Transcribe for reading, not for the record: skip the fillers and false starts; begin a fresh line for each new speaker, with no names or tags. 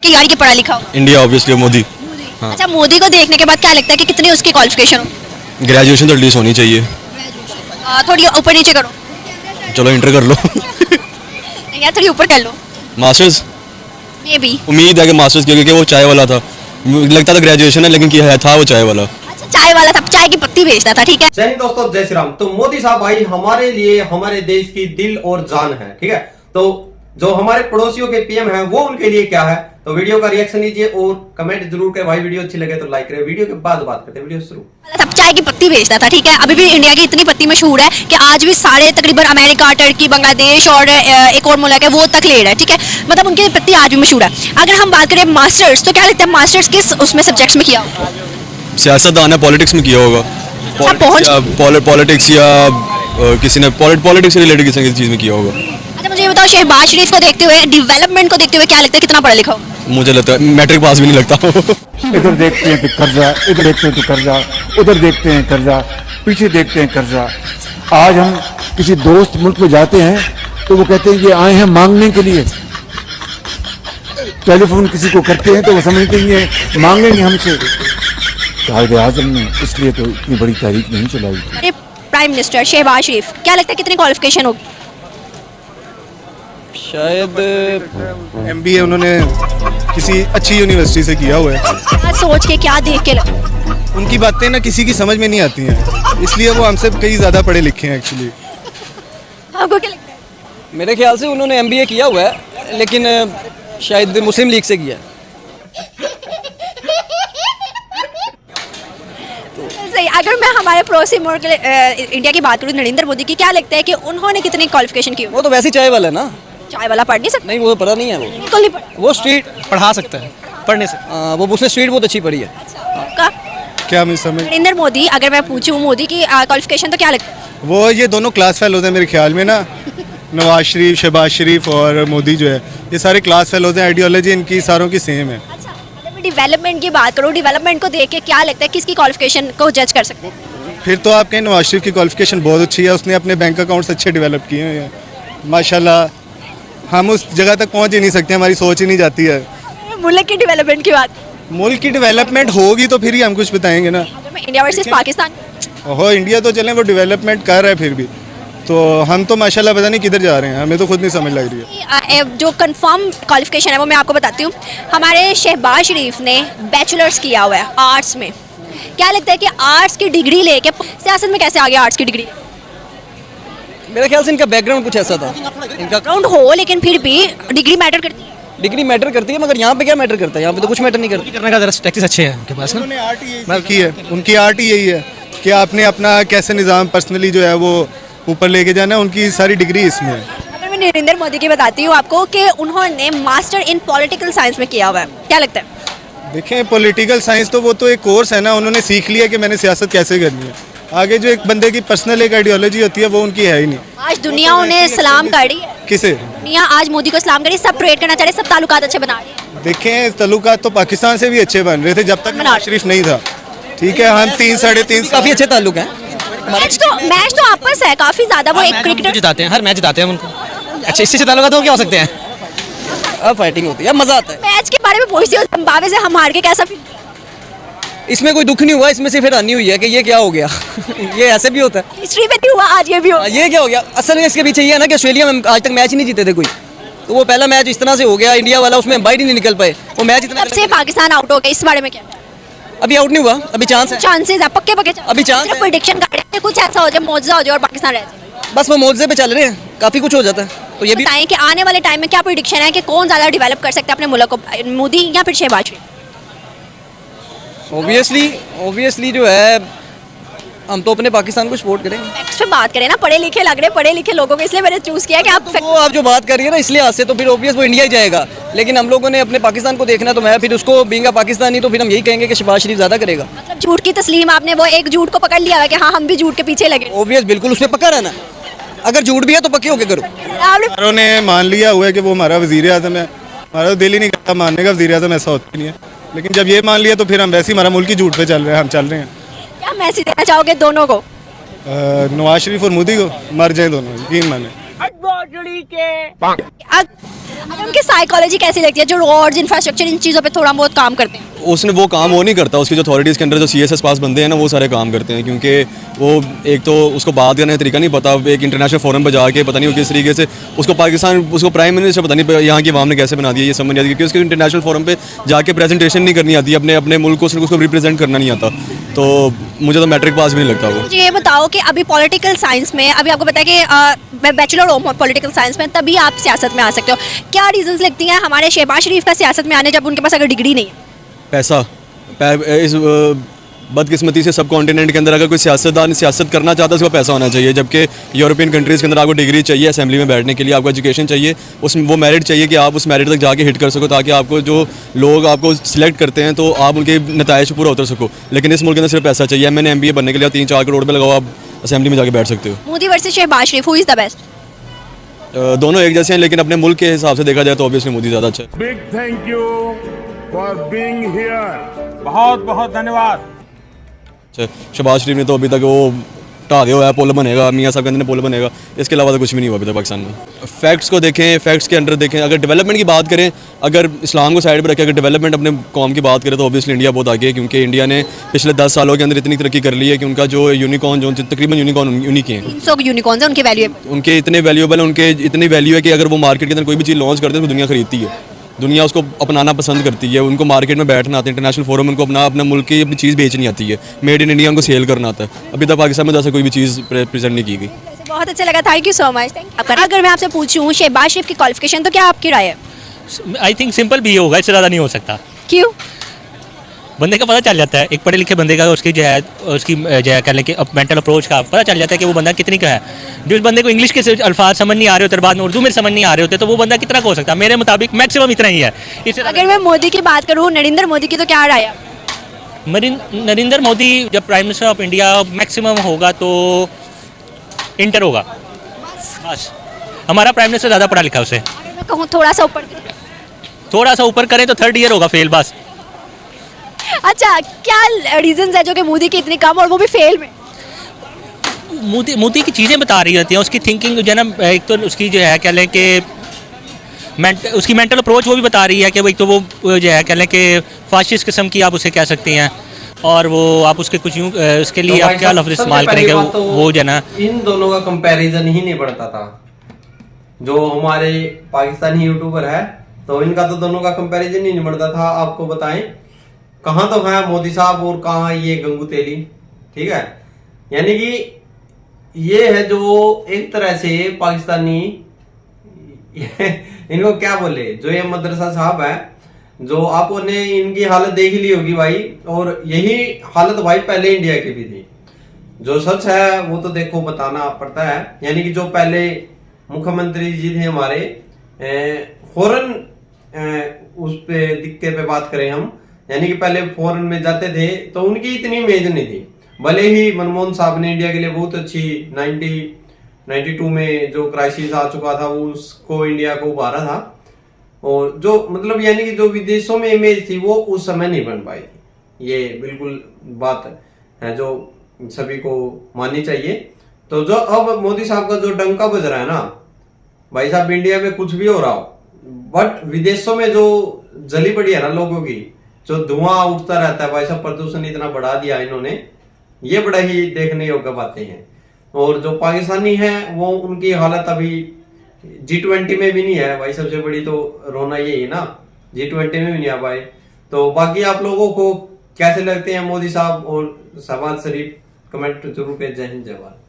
कि यार ये पढ़ा लिखा हो?
India obviously Modi. हाँ।
अच्छा, मोदी को देखने के बाद क्या लगता है कि कितनी उसकी क्वालिफिकेशन हो?
ग्रेजुएशन तो एटलीस्ट होनी चाहिए।
थोड़ी ऊपर नीचे करो।
चलो इंटर कर लो।
नहीं यार, थोड़ी ऊपर कर लो।
Masters
may be.
उम्मीद है कि मास्टर्स क्योंकि वो चाय वाला था, लगता था ग्रेजुएशन है लेकिन किया था वो चाय वाला।
अच्छा, चाय वाला था, चाय की पत्ती बेचता था, ठीक है।
जय हिंद दोस्तों, जय श्री राम। तो मोदी साहब भाई हमारे लिए हमारे देश की दिल और जान है, ठीक है। तो जो हमारे पड़ोसियों के पीएम हैं वो उनके लिए क्या है, तो वीडियो का रिएक्शन लीजिए और कमेंट जरूर करें। भाई वीडियो अच्छी लगे तो लाइक करें। वीडियो के बाद बात करते हैं, वीडियो शुरू।
सब चाय की पत्ती बेचता था, ठीक है। अभी भी इंडिया की इतनी पत्ती मशहूर है कि आज भी सारे तकरीबन अमेरिका, टर्की, बांग्लादेश और एक और मुल्क है वो तक ले रहा है, ठीक है। मतलब उनकी पत्ती आज भी मशहूर है। अगर हम बात करें मास्टर्स, तो क्या लगता है मास्टर्स किस उसमें सब्जेक्ट्स में किया होगा?
सियासतदान है, पॉलिटिक्स में किया होगा। पॉलिटिक्स या किसी ने पॉलिटिक्स से रिलेटेड किसी चीज में किया होगा।
अच्छा, मुझे ये बताओ, शहबाज शरीफ को देखते हुए, डेवलपमेंट को देखते हुए क्या लगता है कितना पढ़ा लिखा होगा?
मुझे लगता है मैट्रिक पास भी नहीं लगता।
इधर देखते हैं तो कर्जा, इधर देखते हैं तो कर्जा, उधर देखते हैं कर्जा, पीछे देखते हैं कर्जा। आज हम किसी दोस्त मुल्क में जाते हैं तो वो कहते हैं ये आए हैं मांगने के लिए। टेलीफोन किसी को करते हैं तो वो समझते हैं ये मांगेंगे हमसे। कायदे आजम ने इसलिए तो इतनी बड़ी तहरीक नहीं चलाई।
अरे प्राइम मिनिस्टर शहबाज शरीफ, क्या लगता है कितनी क्वालिफिकेशन होगी?
शायद MBA उन्होंने किसी अच्छी यूनिवर्सिटी से किया हुआ है।
क्या सोच के, क्या देख के लगा?
उनकी बातें ना किसी की समझ में नहीं आती हैं, इसलिए वो हमसे कई ज़्यादा पढ़े लिखे हैं एक्चुअली।
आपको क्या लगता है?
मेरे ख्याल से उन्होंने MBA किया हुआ है, लेकिन शायद मुस्लिम लीग से किया है।
सही। अगर मैं हमारे पड़ोसी मुल्क इंडिया की बात करूँ, नरेंद्र मोदी की, क्या लगता है कि उन्होंने कितनी क्वालिफिकेशन की?
वो तो वैसे ही चाय वाला है ना।
चाय वाला पढ़ नहीं सकता?
नहीं, वो पढ़ा नहीं है। वो
बिल्कुल नहीं पढ़ा।
वो स्ट्रीट
पढ़ा सकता है, पढ़ने से।
वो उसने स्ट्रीट बहुत अच्छी पढ़ी है।
आपका
क्या मैं समझ,
नरेंद्र मोदी, अगर मैं पूछूं मोदी की क्वालिफिकेशन, तो क्या लगता है?
वो ये दोनों क्लास फेलोज हैं मेरे ख्याल में ना। नवाज शरीफ, शहबाज शरीफ और मोदी जो है, ये सारे क्लास फेलोज हैं। आइडियोलॉजी इनकी सारों की सेम है।
अच्छा, अगर मैं डेवलपमेंट की बात करूँ, डेवलपमेंट को देख के क्या लगता है किसकी क्वालिफिकेशन को जज कर सकते हैं?
फिर तो आप कहें नवाज शरीफ की क्वालिफिकेशन बहुत अच्छी है, उसने अपने बैंक अकाउंट्स अच्छे डेवलप किए हैं माशाल्लाह। हम उस जगह तक पहुंच ही नहीं सकते, हमारी सोच ही नहीं जाती है।
मुल्क की डेवलपमेंट की बात,
मुल्क की डेवलपमेंट होगी तो फिर ही हम कुछ बताएंगे ना।
अगर मैं इंडिया वर्सेस पाकिस्तान,
हो इंडिया तो चलें, वो डेवलपमेंट कर रहा है फिर भी, तो हम तो माशाल्लाह पता नहीं किधर जा रहे हैं, हमें तो खुद नहीं समझ लग रही है।
जो कंफर्म क्वालिफिकेशन है वो मैं आपको बताती हूँ। हमारे शहबाज शरीफ ने बैचलर्स किया हुआ है आर्ट्स में। क्या लगता है कि आर्ट्स की डिग्री लेके सियासत में कैसे आ गया? आर्ट्स की डिग्री
मेरे ख्याल से इनका बैकग्राउंड कुछ ऐसा था। इनका
ग्राउंड हो, लेकिन फिर भी डिग्री मैटर करती है।
डिग्री मैटर करती है, मगर यहाँ पे क्या मैटर करता है? यहाँ पे तो कुछ मैटर नहीं करता।
करने का जरा टैक्टिस अच्छे हैं उनके पास ना।
उन्होंने आर्ट ही सीखी है, उनकी आर्ट ही यही है कि आपने अपना कैसे निज़ाम पर्सनली जो है वो ऊपर लेके जाना है। उनकी सारी डिग्री इसमें है।
अगर मैं नरेंद्र मोदी की बताती हूँ आपको कि उन्होंने मास्टर इन पॉलिटिकल साइंस में किया हुआ है, क्या लगता है?
देखें, पॉलिटिकल साइंस तो वो तो एक कोर्स है ना, उन्होंने सीख लिया कि मैंने सियासत कैसे करनी है। आगे जो एक बंदे की पर्सनल एक आइडियोलॉजी होती है वो उनकी है ही नहीं।
आज दुनिया उन्हें सलाम कर रही है।
किसे?
दुनिया आज मोदी को सलाम करी, सब ट्रेड करना चाह रहे, सब ताल्लुकात अच्छे बना रही है।
देखें, ताल्लुकात तो पाकिस्तान से भी अच्छे बन रहे थे जब तक नवाज शरीफ नहीं था, ठीक है। हम 3 साढ़े 3
काफ़ी अच्छे ताल्लुक हैं।
मैच तो आपस है काफी ज्यादा। वो एक क्रिकेटर
जिताते हैं, हर मैच जिताते हैं उनको। अच्छा, इससे से ताल्लुकात हो क्या हो सकते हैं?
अब फाइटिंग होती है, मजा आता है।
मैच के बारे में पूछती हूँ, जिम्बाब्वे से हम हार के, कैसा फील?
इसमें कोई दुख नहीं हुआ, इसमें सिर्फ हैरानी हुई है कि ये क्या हो गया। ये ऐसे भी होता है।
हिस्ट्री में नहीं हुआ, आज ये भी हो।
ये क्या हो गया? असल में इसके पीछे ये है ना कि ऑस्ट्रेलिया में आज तक मैच ही नहीं जीते थे कोई, तो वो पहला मैच इस तरह से हो गया इंडिया वाला, उसमें बाहर ही नहीं निकल पाए। वो मैच इतना
तब से पाकिस्तान आउट हो गया, इस बारे में क्या?
अभी आउट नहीं हुआ, अभी चांस है।
चांसेस है, पक्के पक्के
अभी चांस है।
प्रेडिक्शन कर रहे हैं कुछ ऐसा हो जाए, मौजूदा हो जाए और पाकिस्तान रह जाए।
बस वो मौजे पे चल रहे हैं, काफी कुछ हो जाता है। तो ये भी
बताएं कि आने वाले टाइम में क्या प्रेडिक्शन है कि कौन ज्यादा डेवलप कर सकता है अपने मुल्क को, मोदी या फिर शहबाज शरीफ?
ऑब्वियसली जो है, हम तो अपने पाकिस्तान को सपोर्ट करेंगे।
फैक्ट्स पे बात करें ना, पढ़े लिखे लग रहे, पढ़े लिखे लोगों को, इसलिए मैंने चूज किया कि आप
तो वो आप जो बात कर रही है ना, इसलिए आज से तो फिर ऑब्वियस वो इंडिया ही जाएगा। लेकिन हम लोगों ने अपने पाकिस्तान को देखना, तो मैं फिर उसको बीइंग पाकिस्तानी तो फिर हम यही कहेंगे कि शहबाज शरीफ ज्यादा करेगा।
मतलब झूठ की तस्लीम, आपने वो एक झूठ को पकड़ लिया है कि हाँ हम भी झूठ के पीछे लगे।
ऑब्वियस, बिल्कुल उसमें पक्का रहना। अगर झूठ भी है तो पक्के होके करो।
आपने
सारों ने मान लिया हुआ है कि वो हमारा वजीर आज़म है। हमारा तो दिल ही नहीं करता मानने का, वजीर आज़म ऐसा होता ही नहीं है। लेकिन जब ये मान लिया तो फिर हम वैसे ही हमारा मुल्क ही झूठ पे चल रहे हैं, हम चल रहे हैं।
क्या मैसेज देना चाहोगे दोनों को?
नवाज शरीफ और मोदी को मर जाए दोनों, यकीन माने।
अगर उनकी साइकोलॉजी कैसी लगती है, जो रोड्स इंफ्रास्ट्रक्चर इन चीज़ों पे थोड़ा बहुत काम करते हैं?
उसने वो काम वो नहीं करता, उसकी जो अथॉरिटीज़ के अंदर जो CSS पास बंदे हैं ना वो सारे काम करते हैं, क्योंकि वो एक तो उसको बात करने का तरीका नहीं पता, एक इंटरनेशनल फोरम पर जाके पता नहीं वो किस तरीके से उसको पाकिस्तान उसको प्राइम मिनिस्टर पता नहीं यहाँ की आवाम ने कैसे बना दिया, ये समझ नहीं आती, क्योंकि उसको इंटरनेशनल फोरम पे जाके प्रेजेंटेशन नहीं करनी आती, अपने मुल्क को उसको रिप्रेजेंट करना नहीं आता। तो मुझे तो मैट्रिक पास भी नहीं लगता वो।
मुझे ये बताओ कि अभी पॉलिटिकल साइंस में, अभी आपको पता है कि मैं बैचलर हूँ पॉलिटिकल साइंस में, तभी आप सियासत में आ सकते हो, क्या रीजंस लगती हैं हमारे शहबाज शरीफ का सियासत में आने, जब उनके पास अगर डिग्री नहीं है?
पैसा। इस बदकिस्मती से सब कॉन्टिनेंट के अंदर अगर कोई सियासतदान सियासत करना चाहता है उसको पैसा होना चाहिए, जबकि यूरोपियन कंट्रीज़ के अंदर आपको डिग्री चाहिए असेंबली में बैठने के लिए, आपको एजुकेशन चाहिए, उसमें वो मेरिट चाहिए कि आप उस मेरिट तक जाके हिट कर सको, ताकि आपको जो लोग आपको सिलेक्ट करते हैं तो आप उनके नताइज पूरा उतर सको। लेकिन इस मुल्क के अंदर सिर्फ पैसा चाहिए। MA MBA बनने के लिए 3-4 करोड़ रुपये लगाओ, आप असेंबली में जाके बैठ सकते हो।
Modi versus Shahbaz Sharif, who is the best?
दोनों एक जैसे हैं, लेकिन अपने मुल्क के हिसाब से देखा जाए तो ऑब्वियसली मोदी ज़्यादा अच्छा है।
Big thank you for being here, बहुत बहुत धन्यवाद।
शहबाज शरीफ ने तो अभी तक वो ढा दिया हुआ है, पुल बनेगा, मियाँ साहब कहते हैं पुल बनेगा, इसके अलावा तो कुछ भी नहीं हुआ अभी तक पाकिस्तान में। फैक्ट्स को देखें, फैक्ट्स के अंडर देखें, अगर डेवलपमेंट की बात करें, अगर इस्लाम को साइड पर रखें, अगर डेवलपमेंट अपने कौम की बात करें तो ऑब्वियसली इंडिया बहुत आगे है, क्योंकि इंडिया ने पिछले 10 सालों के अंदर इतनी तरक्की कर ली है कि उनका जो यूनिकॉर्न जो तकरीबन यूनिकॉर्न उन्हीं के हैं।
300 यूनिकॉर्न्स हैं, उनके वैल्यू
उनके इतने वैल्यूएबल हैं, उनके इतनी वैल्यू है कि अगर वो मार्केट के अंदर कोई भी चीज़ लॉन्च करते हैं तो दुनिया खरीदती है, दुनिया उसको अपनाना पसंद करती है, उनको मार्केट में बैठना आता है, इंटरनेशनल फोरम उनको अपना मुल्क की अपनी चीज़ बेचनी आती है, मेड इन इंडिया उनको सेल करना आता है। अभी तक पाकिस्तान में जैसे कोई भी चीज़ प्रेजेंट नहीं की गई।
बहुत अच्छा लगा, थैंक यू सो मच। अगर मैं आपसे पूछूं शहबाज शरीफ की क्वालिफिकेशन, तो क्या आपकी राय है?
आई थिंक सिंपल भी होगा, इससे ज़्यादा नहीं हो सकता।
क्यों?
बंदे का पता चल जाता है, एक पढ़े लिखे बंदे का उसकी जो है कह लें कि मेंटल अप्रोच का पता चल जाता है कि वो बंदा कितनी का है। जो बंदे को इंग्लिश के अल्फाज समझ नहीं आ रहे होते, बाद में उर्दू में समझ नहीं आ रहे होते, तो वो बंदा कितना का हो सकता है? मेरे मुताबिक मैक्सिमम इतना ही है।
अगर मैं मोदी की बात करूँ, नरेंद्र मोदी की, तो क्या राय है?
नरेंद्र मोदी जब prime minister of India maximum होगा तो इंटर होगा बस। हमारा प्राइम मिनिस्टर ज़्यादा पढ़ा लिखा है उसे।
अगर मैं कहूँ थोड़ा सा ऊपर
करें तो 3rd ईयर होगा फेल बस।
अच्छा, क्या रीजंस है जो कि मोदी की इतनी कम और वो भी फेल में?
मोदी की चीज़ें बता रही होती हैं, उसकी थिंकिंग जो है ना, एक तो उसकी जो है कह लें कि उसकी मेंटल अप्रोच वो भी बता रही है कि एक तो वो जो है कह लें कि फाशिस्ट किस्म की आप उसे कह सकती हैं, और वो आप उसके कुछ यूँ उसके लिए
तो
आप क्या लफ्ज़ इस्तेमाल करेंगे, वो जो है ना,
इन दोनों का कंपैरिजन ही नहीं बढ़ता था। जो हमारे पाकिस्तानी यूट्यूबर है तो इनका तो दोनों का कंपैरिजन ही नहीं बढ़ता था। आपको बताएं, कहाँ तो है मोदी साहब और कहाँ ये गंगू तेली, ठीक है। यानी कि ये है जो एक तरह से पाकिस्तानी इनको क्या बोले, जो ये मदरसा साहब है, जो आपने इनकी हालत देख ली होगी भाई, और यही हालत भाई पहले इंडिया की भी थी। जो सच है वो तो देखो बताना पड़ता है। यानी कि जो पहले मुख्यमंत्री जी थे हमारे, फौरन उस पे दिक्कत पे बात करें हम, यानी कि पहले फॉरेन में जाते थे तो उनकी इतनी इमेज नहीं थी। भले ही मनमोहन साहब ने इंडिया के लिए बहुत अच्छी 92 में जो क्राइसिस आ चुका था वो उसको इंडिया को उभारा था, और जो मतलब यानी कि जो विदेशों में इमेज थी वो उस समय नहीं बन पाई थी। ये बिल्कुल बात है जो सभी को माननी चाहिए। तो जो अब मोदी साहब का जो डंका बज रहा है ना भाई साहब, इंडिया में कुछ भी हो रहा हो, बट विदेशों में जो जली पड़ी है ना लोगों की, जो धुआं उठता रहता है भाई साहब, प्रदूषण इतना बढ़ा दिया इन्होंने, ये बड़ा ही देखने योग्य बातें हैं। और जो पाकिस्तानी हैं वो उनकी हालत अभी G20 में भी नहीं है भाई। सबसे बड़ी तो रोना यही है ना, G20 में भी नहीं आ पाए। तो बाकी आप लोगों को कैसे लगते हैं मोदी साहब और शहबाज शरीफ, कमेंट जरूर करें। जय हिंद, जय भारत।